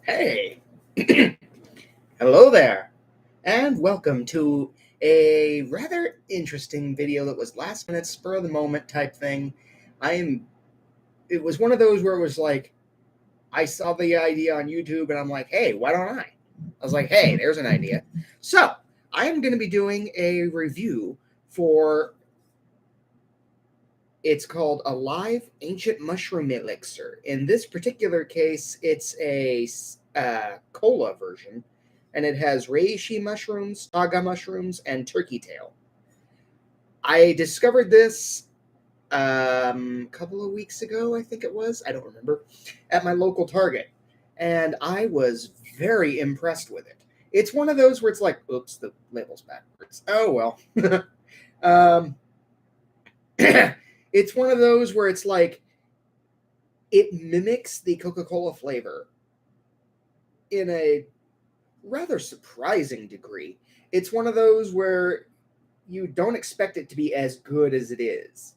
Hey, hello there, and welcome to a rather interesting video that was last minute, spur of the moment type thing. I'm. It was one of those where it was like I saw the idea on YouTube, and I'm like, hey, why don't I? I was like, hey, there's an idea. So I am going to be doing a review for. It's called a live ancient mushroom elixir. In this particular case, it's a cola version, and it has reishi mushrooms, saga mushrooms, and turkey tail. I discovered this a couple of weeks ago, I think it was. I don't remember, at my local Target, and I was very impressed with it. It's one of those where it's like, oops, the label's backwards. Oh well. um, it's one of those where it's like it mimics the Coca-Cola flavor in a rather surprising degree. It's one of those where you don't expect it to be as good as it is,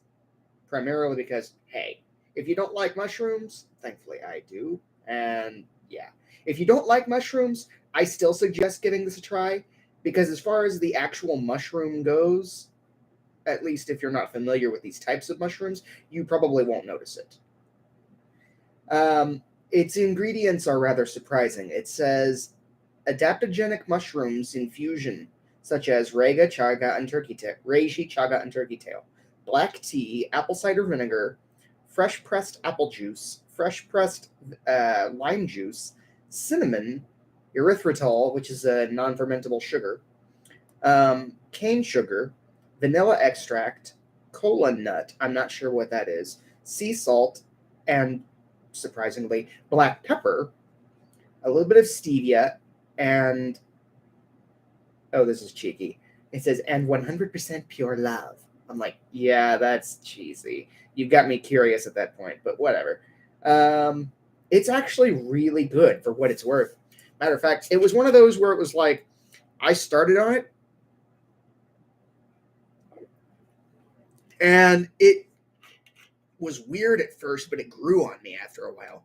primarily because, hey, if you don't like mushrooms, thankfully I do, and yeah, if you don't like mushrooms, I still suggest giving this a try, because as far as the actual mushroom goes, at least if you're not familiar with these types of mushrooms, you probably won't notice it. Its ingredients are rather surprising. It says adaptogenic mushrooms infusion, such as reishi, chaga, and turkey tail, black tea, apple cider vinegar, fresh pressed apple juice, fresh pressed lime juice, cinnamon, erythritol, which is a non-fermentable sugar, cane sugar, vanilla extract, cola nut, I'm not sure what that is, sea salt, and surprisingly, black pepper, a little bit of stevia, and oh, this is cheeky. It says, and 100% pure love. I'm like, yeah, that's cheesy. You've got me curious at that point, but whatever. It's actually really good for what it's worth. Matter of fact, it was one of those where it was like, I started on it, and it was weird at first, but it grew on me after a while.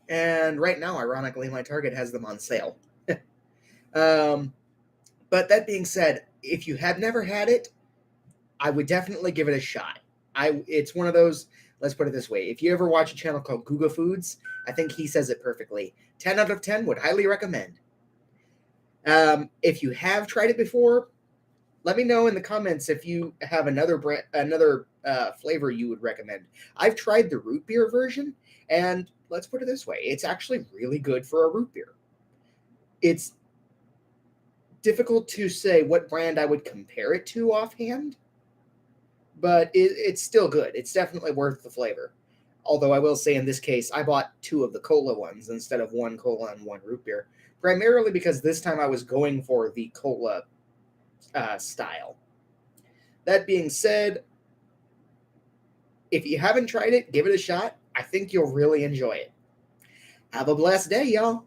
And right now, ironically, my Target has them on sale. um, but that being said, if you have never had it, I would definitely give it a shot. It's one of those. Let's put it this way: if you ever watch a channel called Guga Foods, I think he says it perfectly. 10 out of 10 would highly recommend. If you have tried it before, let me know in the comments if you have another flavor you would recommend. I've tried the root beer version, and let's put it this way: it's actually really good for a root beer. It's difficult to say what brand I would compare it to offhand, but it's still good. It's definitely worth the flavor. Although I will say in this case, I bought two of the cola ones instead of one cola and one root beer, primarily because this time I was going for the cola style. That being said, if you haven't tried it, give it a shot. I think you'll really enjoy it. Have a blessed day, y'all.